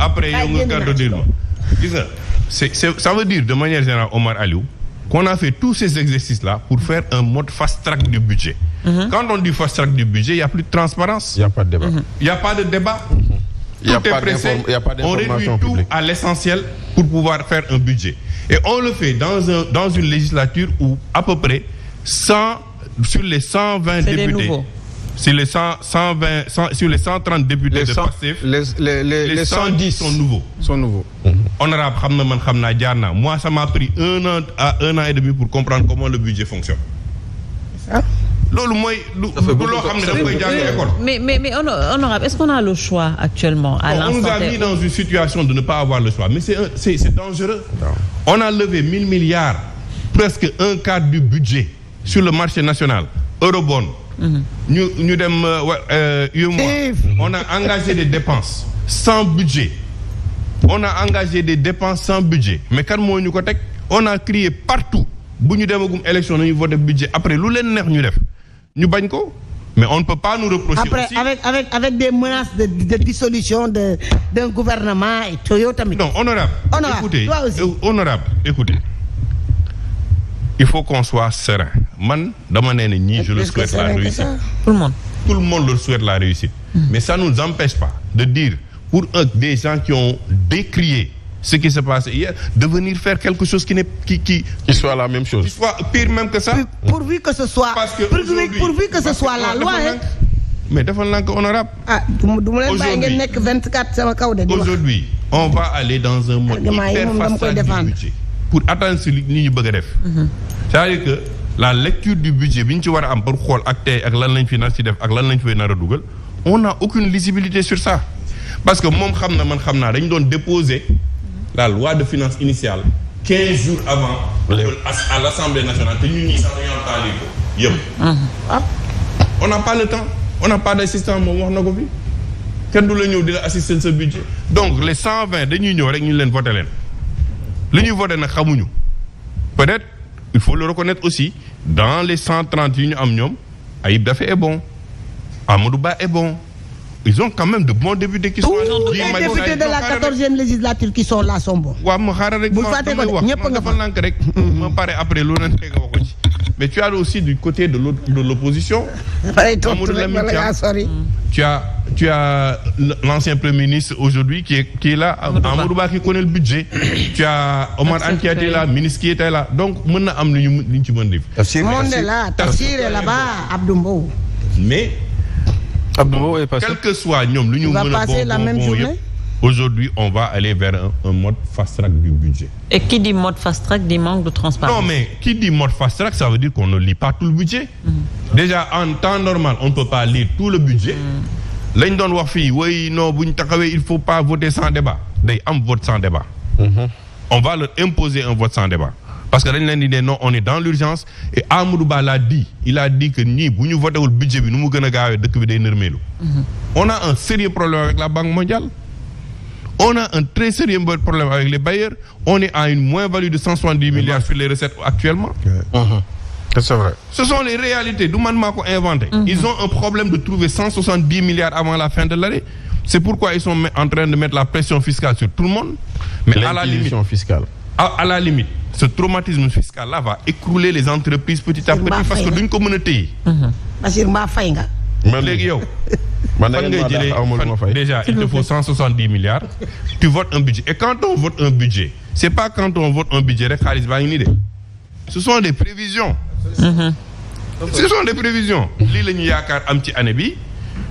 après yow nga gàddu dire ma gis nga ça veut dire de manière générale Omar Aliou qu'on a fait tous ces exercices-là pour faire un mode fast-track du budget. Quand on dit fast-track du budget, il n'y a plus de transparence. Il n'y a pas de débat. Il n'y a pas de débat. Il n'y a pas d'information publique. On réduit tout à l'essentiel pour pouvoir faire un budget. Et on le fait dans une législature où à peu près 100 sur les 120 députés. Sur les 130 députés de Pastef, les 110 sont nouveaux. Honorable, moi ça m'a pris un an et demi pour comprendre comment le budget fonctionne. Mais honorable, est-ce qu'on a le choix actuellement à l'instant? On nous a mis dans une situation de ne pas avoir le choix, mais c'est dangereux. Non. On a levé 1000 milliards, presque un quart du budget sur le marché national, eurobond. On a engagé des dépenses sans budget. On a engagé des dépenses sans budget. Mais quand on a crié partout. Si nous avons une élection, nous avons budget. Après, nous avons mais on ne peut pas nous reprocher après, aussi. Avec des menaces de dissolution d'un gouvernement et Toyota. Non, honorable. Écoutez, toi aussi. Honorable, écoutez. Il faut qu'on soit serein. Man, je le souhaite la réussite. Tout le monde le souhaite la réussite. Mais ça ne nous empêche pas de dire, pour des gens qui ont décrié ce qui s'est passé hier, de venir faire quelque chose qui soit la même chose. Qui soit pire même que ça. Pourvu que ce soit, pourvu que ce soit la loi. Mais honorable. Aujourd'hui, on va aller dans un mode hyper faste du budget. Pour atteindre ce que nous avons fait. C'est-à-dire que la lecture du budget, on n'a aucune lisibilité sur ça. Parce que moi, je dois déposer la loi de finances initiale 15 jours avant à l'Assemblée nationale. On n'a pas le temps. On n'a pas d'assistant. Quand nous avons assisté à ce budget. Donc, les 120, nous avons voté. Peut-être, il faut le reconnaître aussi, dans les 130 unions, Aïb Dafé est bon, Amadouba est bon. Ils ont quand même de bons députés qui sont là. Les députés de la 14e législature qui sont là sont bons. Mais tu as aussi du côté de l'opposition. Tu as l'ancien Premier ministre aujourd'hui qui est là, Amadouba qui connaît le budget. Tu as Omar Anne qui était là, ministre qui était là. Donc, tout le monde est là, Tafsir est là-bas, Abdoumbo. Mais, quel que soit l'union, aujourd'hui, on va aller vers un mode fast-track du budget. Et qui dit mode fast-track dit manque de transparence? Non, mais qui dit mode fast-track, ça veut dire qu'on ne lit pas tout le budget. Déjà, en temps normal, on ne peut pas lire tout le budget. Là, il ne faut pas voter sans débat. On vote sans débat. On va leur imposer un vote sans débat. Parce que là, non, on est dans l'urgence. Et Amadouba l'a dit. Il a dit que si nous votons le budget, nous allons on a un sérieux problème avec la Banque mondiale. On a un très sérieux problème avec les bailleurs. On est à une moins-value de 170 milliards sur les recettes actuellement. C'est vrai. Ce sont les réalités. D'où Mako inventé. Ils ont un problème de trouver 170 milliards avant la fin de l'année. C'est pourquoi ils sont en train de mettre la pression fiscale sur tout le monde. Mais à la limite, fiscale. À la limite, ce traumatisme fiscal-là va écrouler les entreprises petit à petit parce que d'une communauté. Déjà, il te faut 170 milliards. Tu votes un budget. Et quand on vote un budget, c'est pas quand on vote un budget, ce sont des prévisions. Ce sont des prévisions.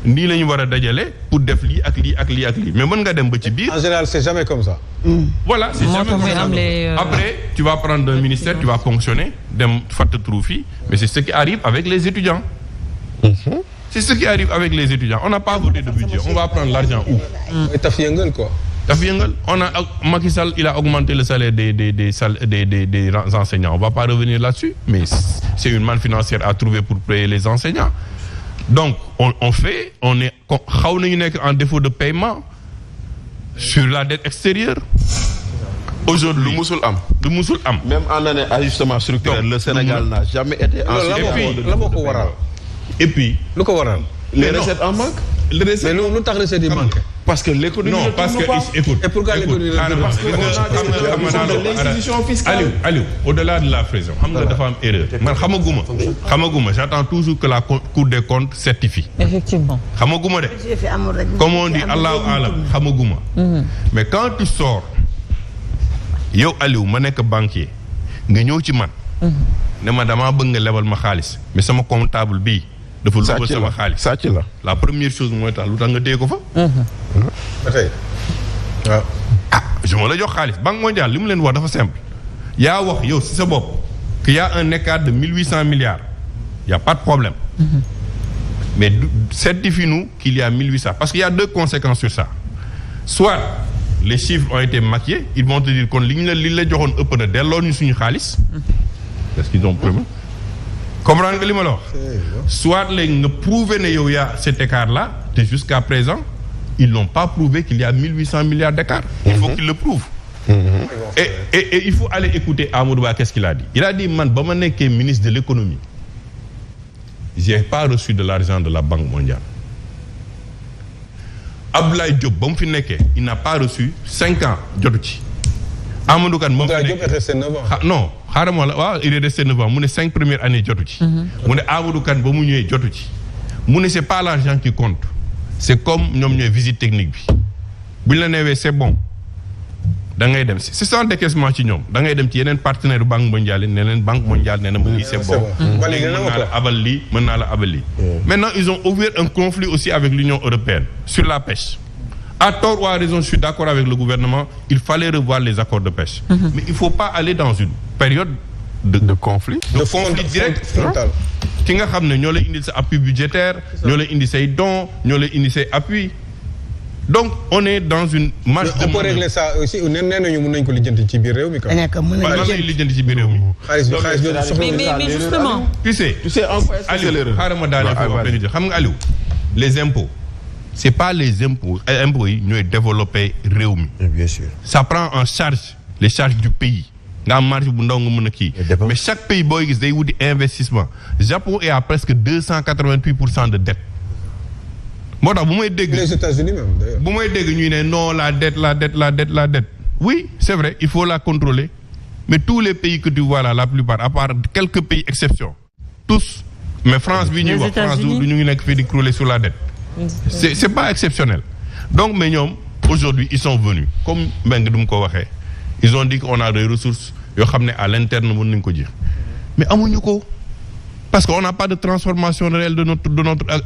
Ni lañu wara dajalé pour def li ak li ak li ak li mais mën nga dem ba ci biir. En général, c'est jamais comme ça. Voilà, c'est jamais comme ça. Après, tu vas prendre un ministère, tu vas fonctionner, dem fat troufi, mais c'est ce qui arrive avec les étudiants. C'est ce qui arrive avec les étudiants. On n'a pas voté de budget, on va prendre l'argent où? Tafiengal quoi. Tafiengal, Macky Sall, il a augmenté le salaire des enseignants. On va pas revenir là-dessus, mais c'est une manne financière à trouver pour payer les enseignants. Donc, on est en défaut de paiement sur la dette extérieure. Aujourd'hui, le Moussoul Am. Même en année ajustement structurel, le Sénégal n'a jamais été en Et puis, les recettes en manque. Les recettes mais nous, recettes manquent. parce que l'économie non parce que écoute. Et pourquoi l'économie parce que Aliou au-delà de la pression xam nga dafa am erreur man xamaguma j'attends toujours que la Cour des comptes certifie. Effectivement. xamaguma de comme on dit Allahu alam xamaguma. mais quand tu sors yow Aliou ma nekk banquier nga ñëw ci man. ne ma damaa bëgg nga lebal ma xaalis mais sama comptable bii. dafa luubal sama xaalis sàcc la première chose mooy tax lu tax nga téye ko fa. ba tey waaw. je ma la jox xaalis Banque mondiale li mu leen wax dafa simple. yaa wax yow si sa bopp qu'il y a un écart de 1800 milliards y a pas de problème. mais certifie-nous qu'il y a 1800 parce qu'il y a deux conséquences sur ça soit les chiffres ont été maquillés ils vont te dire kon li la joxoon ëpp na delloo ñu suñu xaalis. est-ce qu'ils ont prévu. comprendre nga li ma la wax. soit léegi nga prouver ne yow yaa cet écart là te jusqu'à présent ils n'ont pas prouvé qu'il y a 1800 milliards d'écart. il faut qu'ils le prouvent. et il faut aller écouter Amadou Ba qu'est-ce qu'il a dit. il a dit man ba ma nekkee ministre de l'économie j'ai pas reçu de l'argent de la Banque mondiale. Abdoulaye Diop ba mu fi nekkee il n'a pas reçu 5 ans jotu ci. Amadou Kane moom fi nekkee non xaaral ma la waaw il est resté 9 ans mu ne 5 premières années jotu ci. mu ne Amadou Kane ba mu ñëwee jotu ci. mu ne c'est pas l'argent qui compte c'est comme ñoom ñooy visite technique bi bu ñu la neewee c'est bon da ngay dem c'est sans décaissement ci ñoom da ngay dem ci yeneen partenaire Banque mondiale ne leen Banque mondiale nee na ma lii c'est bon. léegi mën naa la abal lii mën naa la abal lii. maintenant ils ont ouvert un conflit aussi avec l'Union européenne sur la pêche. À tort ou à raison, je suis d'accord avec le gouvernement, il fallait revoir les accords de pêche. Mais il ne faut pas aller dans une période de conflit. De conflit direct. Ki nga xam ne ñoo lay indi sa appui budgétaire, ñoo lay indi say dons, ñoo lay indi say appui. Donc on est dans une marche de. On peut régler ça aussi nee nañu mën nañu ko lijjanti ci biir réew mi. mën nañu lijjanti ci biir réew mi. mais justement. tu sais en quoi est-ce que Aliou xaaral ma daaneel foofu benn xam nga Aliou les impôts. C'est pas les impôts yi ñooy développer réew mi. Bien sûr. Ça prend en charge les charges du pays. nga am marge bu ndaw nga mën a kii. mais chaque pays booy gis day wuti investissement. Japon est à presque 288% de dette. moo tax bu may dégg. les États-Unis même d'ailleurs. bu may dégg ñuy ne non la dette. oui c'est vrai il faut la contrôler mais tous les pays que tu vois là la plupart à part quelques pays exceptions tous mais France bi ñuy wax France du ñu ngi nekk fii di crouler sur la dette. c'est pas exceptionnel donc mais ñoom aujourd'hui ils sont venus comme Mbengue du mu ko waxee ils ont dit qu'on a des ressources yoo xam ne à l'interne mën nañu ko ji mais amuñu ko parce que on n'a pas de transformation réelle de notre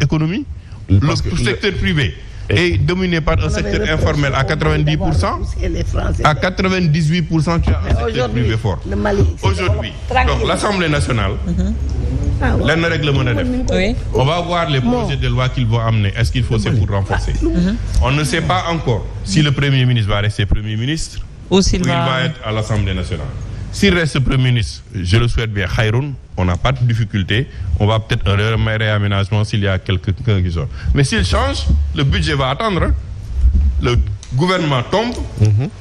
économie. Le secteur privé est dominé par un secteur informel à 90%. À 98% tu as un secteur privé fort. Aujourd'hui donc l'Assemblée nationale. lenn rek la mën a def. On va voir les projets de loi qu'ils vont amener. Est-ce qu'il faut c'est pour renforcer. On ne sait pas encore si le Premier ministre va rester Premier ministre ou il va être à l'Assemblée nationale. S'il reste Premier ministre, je le souhaite bien, Khairoun, on n'a pas de difficulté. On va peut-être un réaménagement s'il y a quelqu'un qui sort. Mais s'il change, le budget va attendre. Le gouvernement tombe,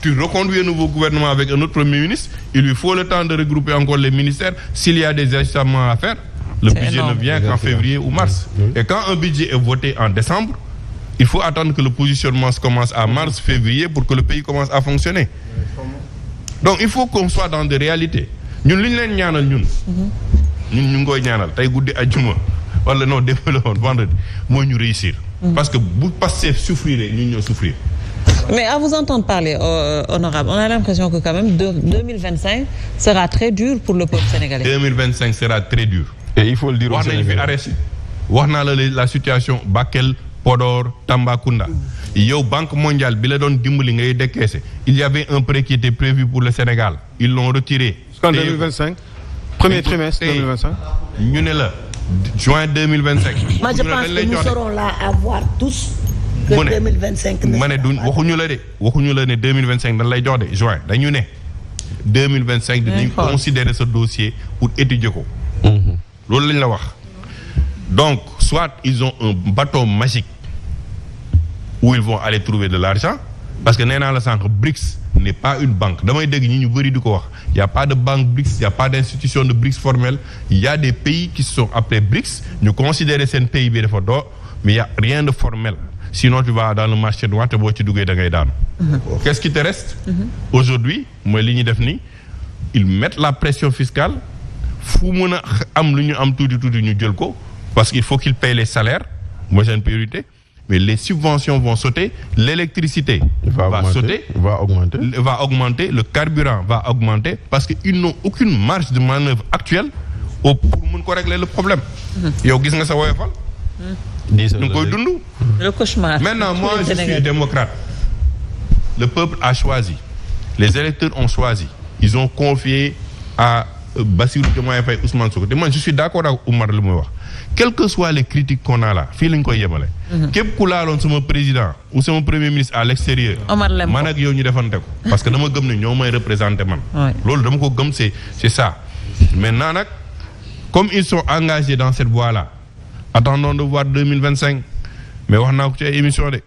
tu reconduis un nouveau gouvernement avec un autre Premier ministre, il lui faut le temps de regrouper encore les ministères. S'il y a des ajustements à faire, le budget ne vient qu'en février ou mars. Et quand un budget est voté en décembre, il faut attendre que le positionnement commence à mars, février pour que le pays commence à fonctionner. Donc il faut qu'on soit dans des réalités. Ñun li ñu leen ñaanal ñun ñu ngi koy ñaanal tey guddi àjjuma wala non démb la woon vendredi mooy ñu réussir. Parce que bu Pastef souffrir ñun ñoo souffrir. Mais à vous entendre parler, honorable, on a l'impression que quand même 2025 sera très dur pour le peuple sénégalais. 2025 sera très dur. Et il faut le dire wax nañu fi arrêté wax naa la situation Bakel Podor Tambacounda. yow Banque mondiale bi la doon dimbali ngay décaisser il y avait un prêt qui était prévu pour le Sénégal ils l'ont retiré. En 2025 premier trimestre 2025. ñu ne la juin 2025. Moi je pense que nous serons là à voir tous. que 2025 ma ne duñ waxuñu la ne 2025 dañ lay jox de juin dañu ne 2025 dinañ considérer ce dossier pour étudier ko. loolu lañ la wax. donc soit ils ont un bâton magique où ils vont aller trouver de l'argent parce que nee naa la sànq BRICS n'est pas une banque damay dégg ñi ñu bëri di ko wax y a pas de banque BRICS y a pas d'institution de BRICS formelle il y a des pays qui se sont appelés BRICS ñu considérer seen pays bi dafa doo mais y a rien de formel sinon tu vas dans le marché noir te boo ci duggee da ngay daanu. Qu'est-ce qui te reste? Aujourd'hui mooy li ñuy def ni ils mettent la pression fiscale fu mën a am lu ñu am tuuti ñu jël ko parce qu'il faut qu'ils payent les salaires mooy seen priorité. Mais les subventions vont sauter, l'électricité va sauter, va augmenter, le carburant va augmenter parce qu'ils n'ont aucune marge de manœuvre actuelle pour mën ko régler le problème. Yow gis nga sa woyofal. ñu ngi koy dund. Le cauchemar. Maintenant moi je suis démocrate. Le peuple a choisi. Les électeurs ont choisi. Ils ont confié à Bassirou Diomaye Faye, Ousmane Sonko. Te man je suis d'accord ak Oumar lu muy wax. Quelles que soient les critiques qu'on a là fii lañ koy yemale. képp ku laaloon sama président ou sama premier ministre à l'extérieur. man ak yow ñu defante ko. parce que dama gëm ne ñoo may représenté man. loolu dama ko gëm c'est ça. maintenant nag comme ils sont engagés dans cette voie là attendons de voir 2025 mais wax naa ko ci ay émission de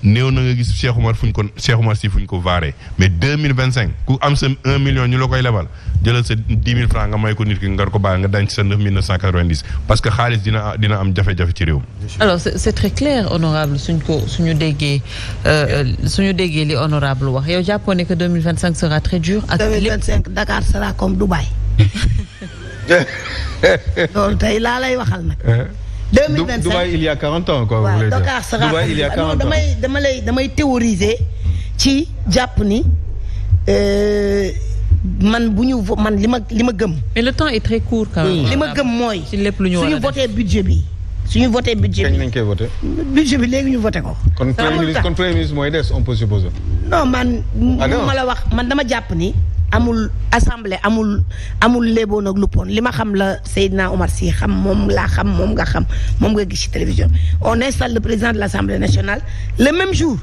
néew na nga gis Cheikh Oumar Sy fuñ ko vaaree mais 2025 ku am sa 1 million ñu la koy lebal jëlal sa 10 000 francs nga may ko nit ki nga ko bàyyi nga denc sa 9 990 parce que xaalis dina am jafe-jafe ci réew mi. alors c'est très clair honorable suñu déggee li honorable wax yow jàppoon ne que 2025 sera très dur. ak 2025 Dakar sera comme Dubaï. loolu tey laa lay waxal nag. 2025 Dubaï il y a 40 ans quoi. waaw Dakar sera Dubaï il y a 40 ans damay théoriser ci jàpp ni man li ma gëm. mais le temps est très court quand même. li ma gëm mooy. ci lépp lu ñu war a def suñu voté budget bi. kañ lañ koy voté. budget bi léegi ñu voté ko. kon premier ministre mooy des on peut supposer. non man. ma la wax man dama jàpp ni. amul assemblée amul léeboon ak luppoon li ma xam la Seydina Omar Sy xam moom laa xam moom nga gis ci télévision on installe le président de l'Assemblée nationale le même jour